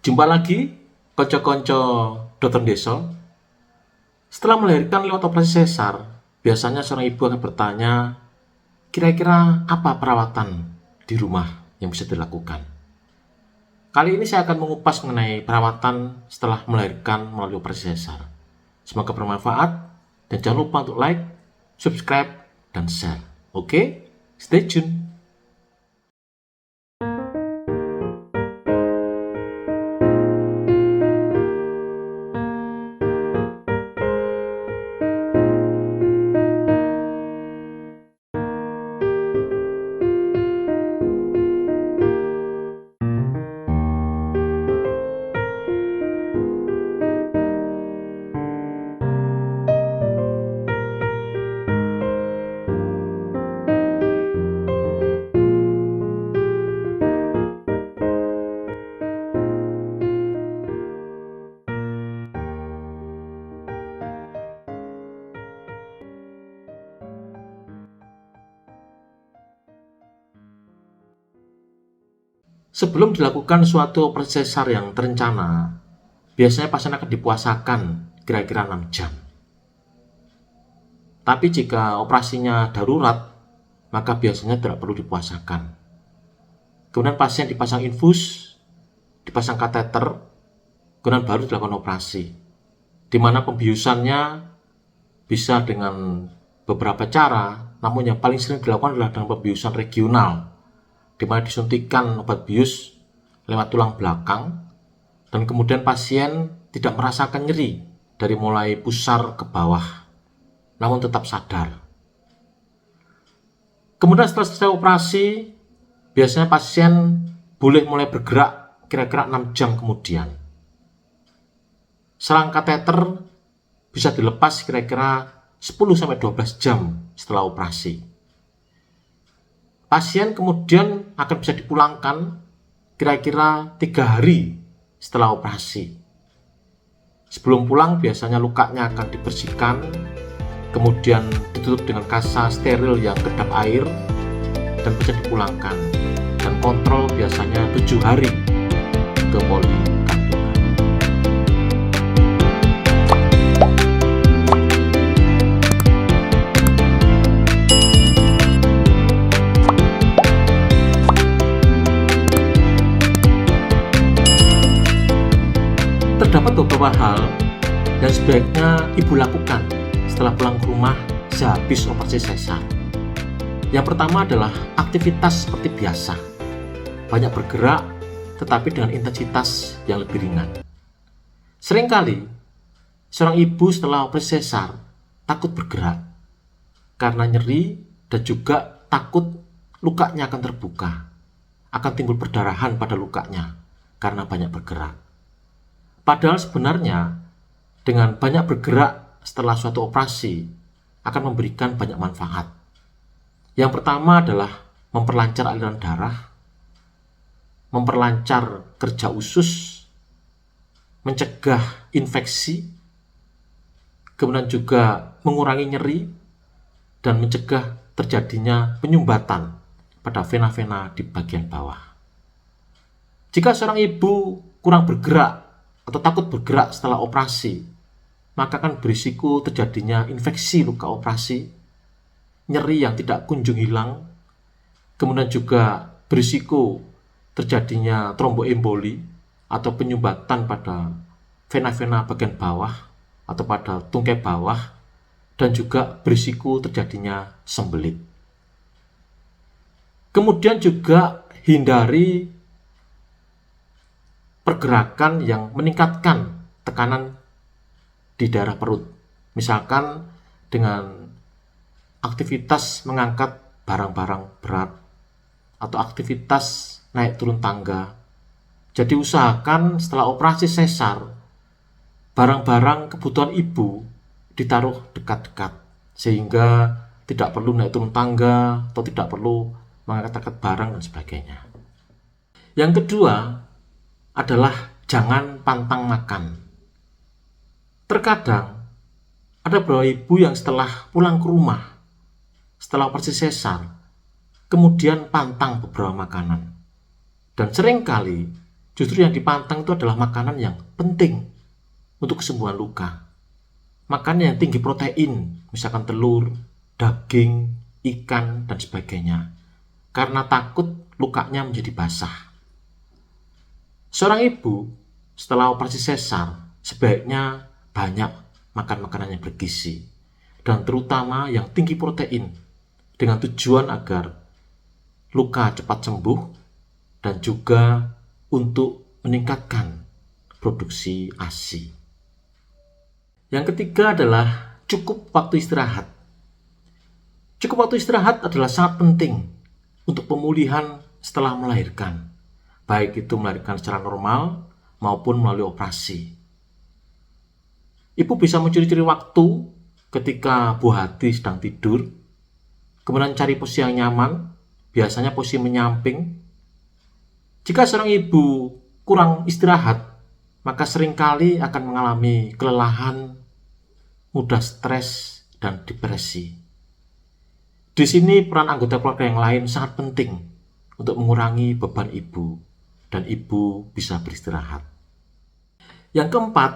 Jumpa lagi, konco-konco dokter desa. Setelah melahirkan lewat operasi sesar, biasanya seorang ibu akan bertanya, kira-kira apa perawatan di rumah yang bisa dilakukan? Kali ini saya akan mengupas mengenai perawatan setelah melahirkan melalui operasi sesar. Semoga bermanfaat, dan jangan lupa untuk like, subscribe, dan share. Oke, stay tune. Sebelum dilakukan suatu operasi sesar yang terencana, biasanya pasien akan dipuasakan kira-kira 6 jam. Tapi jika operasinya darurat, maka biasanya tidak perlu dipuasakan. Kemudian pasien dipasang infus, dipasang kateter, kemudian baru dilakukan operasi. Di mana pembiusannya bisa dengan beberapa cara, namun yang paling sering dilakukan adalah dengan pembiusan regional, di mana disuntikan obat bius lewat tulang belakang, dan kemudian pasien tidak merasakan nyeri dari mulai pusar ke bawah, namun tetap sadar. Kemudian setelah selesai operasi, biasanya pasien boleh mulai bergerak kira-kira 6 jam kemudian. Selang kateter bisa dilepas kira-kira 10-12 jam setelah operasi. Pasien kemudian akan bisa dipulangkan kira-kira 3 hari setelah operasi. Sebelum pulang biasanya lukanya akan dibersihkan, kemudian ditutup dengan kasa steril yang kedap air, dan bisa dipulangkan. Dan kontrol biasanya 7 hari ke poli kandungan. Terdapat beberapa hal yang sebaiknya ibu lakukan setelah pulang ke rumah sehabis operasi sesar. Yang pertama adalah aktivitas seperti biasa, banyak bergerak tetapi dengan intensitas yang lebih ringan. Seringkali seorang ibu setelah operasi sesar takut bergerak karena nyeri dan juga takut lukanya akan terbuka, akan timbul perdarahan pada lukanya karena banyak bergerak. Padahal sebenarnya dengan banyak bergerak setelah suatu operasi akan memberikan banyak manfaat. Yang pertama adalah memperlancar aliran darah, memperlancar kerja usus, mencegah infeksi, kemudian juga mengurangi nyeri, dan mencegah terjadinya penyumbatan pada vena-vena di bagian bawah. Jika seorang ibu kurang bergerak atau takut bergerak setelah operasi, maka akan berisiko terjadinya infeksi luka operasi, nyeri yang tidak kunjung hilang, kemudian juga berisiko terjadinya tromboemboli atau penyumbatan pada vena-vena bagian bawah atau pada tungkai bawah, dan juga berisiko terjadinya sembelit. Kemudian juga hindari pergerakan yang meningkatkan tekanan di daerah perut, misalkan dengan aktivitas mengangkat barang-barang berat atau aktivitas naik turun tangga. Jadi usahakan setelah operasi sesar, barang-barang kebutuhan ibu ditaruh dekat-dekat sehingga tidak perlu naik turun tangga atau tidak perlu mengangkat-angkat barang dan sebagainya. Yang kedua adalah jangan pantang makan. Terkadang ada beberapa ibu yang setelah pulang ke rumah, setelah operasi sesar, kemudian pantang beberapa makanan. Dan seringkali Justru yang dipantang itu adalah makanan yang penting untuk kesembuhan luka. Makanan yang tinggi protein, misalkan telur, daging, ikan, dan sebagainya. Karena takut lukanya menjadi basah. Seorang ibu setelah operasi sesar sebaiknya banyak makan makanan yang bergizi dan terutama yang tinggi protein dengan tujuan agar luka cepat sembuh dan juga untuk meningkatkan produksi ASI. Yang ketiga adalah cukup waktu istirahat. Cukup waktu istirahat adalah sangat penting untuk pemulihan setelah melahirkan, baik itu melahirkan secara normal maupun melalui operasi. Ibu bisa mencuri-curi waktu ketika buah hati sedang tidur, kemudian cari posisi yang nyaman, biasanya posisi menyamping. Jika seorang ibu kurang istirahat, maka seringkali akan mengalami kelelahan, mudah stres, dan depresi. Di sini peran anggota keluarga yang lain sangat penting untuk mengurangi beban ibu, dan ibu bisa beristirahat. Yang keempat,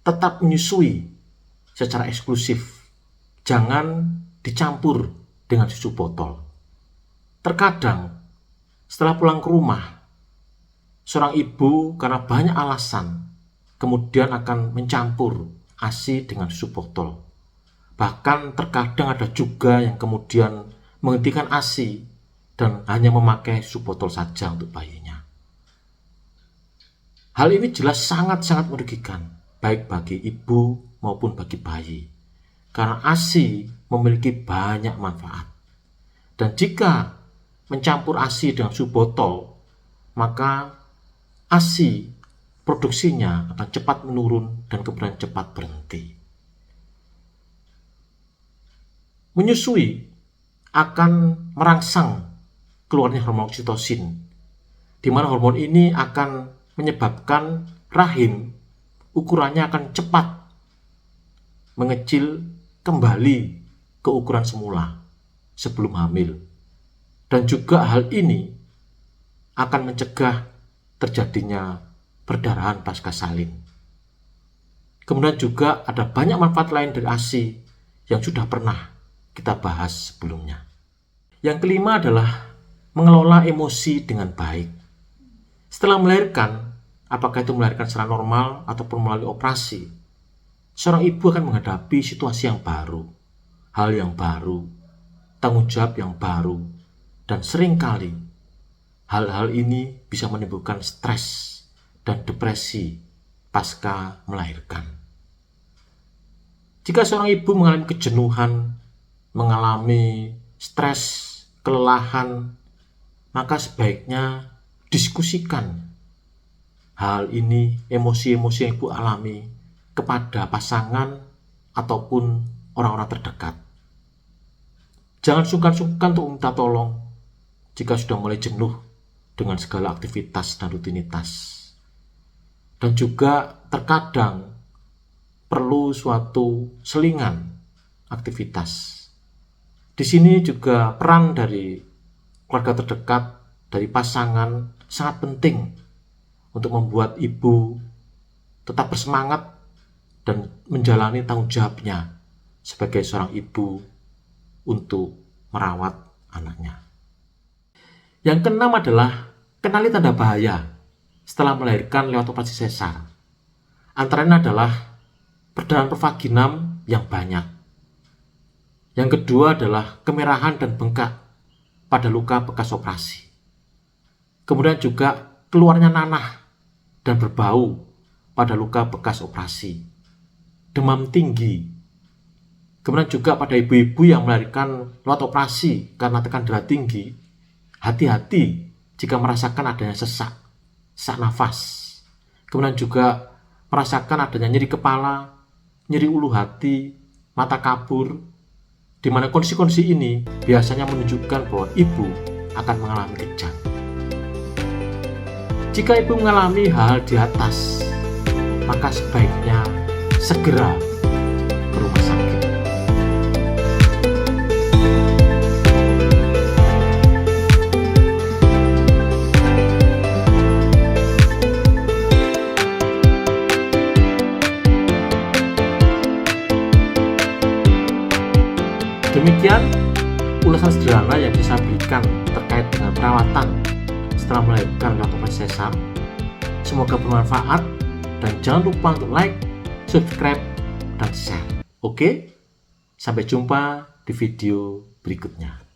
tetap menyusui secara eksklusif. Jangan dicampur dengan susu botol. Terkadang setelah pulang ke rumah, seorang ibu karena banyak alasan kemudian akan mencampur ASI dengan susu botol. Bahkan terkadang ada juga yang kemudian menghentikan ASI dan hanya memakai susu botol saja untuk bayinya. Hal ini jelas sangat-sangat merugikan, baik bagi ibu maupun bagi bayi. Karena ASI memiliki banyak manfaat. Dan jika mencampur ASI dengan susu botol, maka ASI produksinya akan cepat menurun dan kemudian cepat berhenti. Menyusui akan merangsang keluarnya hormon oksitosin, di mana hormon ini akan menyebabkan rahim ukurannya akan cepat mengecil kembali ke ukuran semula sebelum hamil. Dan juga hal ini akan mencegah terjadinya perdarahan pasca salin. Kemudian juga ada banyak manfaat lain dari ASI yang sudah pernah kita bahas sebelumnya. Yang kelima adalah mengelola emosi dengan baik. Setelah melahirkan, apakah itu melahirkan secara normal ataupun melalui operasi, seorang ibu akan menghadapi situasi yang baru, hal yang baru, tanggung jawab yang baru, dan seringkali hal-hal ini bisa menimbulkan stres dan depresi pasca melahirkan. Jika seorang ibu mengalami kejenuhan, mengalami stres, kelelahan, maka sebaiknya diskusikan hal ini, emosi-emosi yang ibu alami kepada pasangan ataupun orang-orang terdekat. Jangan sungkan-sungkan untuk minta tolong jika sudah mulai jenuh dengan segala aktivitas dan rutinitas. Dan juga terkadang perlu suatu selingan aktivitas. Di sini juga peran dari keluarga terdekat, dari pasangan sangat penting untuk membuat ibu tetap bersemangat dan menjalani tanggung jawabnya sebagai seorang ibu untuk merawat anaknya. Yang keenam adalah kenali tanda bahaya setelah melahirkan lewat operasi sesar. Antaranya adalah perdarahan pervaginam yang banyak. Yang kedua adalah kemerahan dan bengkak pada luka bekas operasi. Kemudian juga keluarnya nanah dan berbau pada luka bekas operasi. Demam tinggi. Kemudian juga pada ibu-ibu yang melahirkan lewat operasi karena tekanan darah tinggi, hati-hati jika merasakan adanya sesak nafas. Kemudian juga merasakan adanya nyeri kepala, nyeri ulu hati, mata kabur, di mana kondisi-kondisi ini biasanya menunjukkan bahwa ibu akan mengalami kejang. Jika ibu mengalami hal di atas, maka sebaiknya segera ke rumah sakit. Demikian ulasan sederhana yang bisa saya berikan terkait dengan perawatan setelah melahirkan kartu operasi sesar. Semoga bermanfaat dan jangan lupa untuk like, subscribe, dan share. Oke, sampai jumpa di video berikutnya.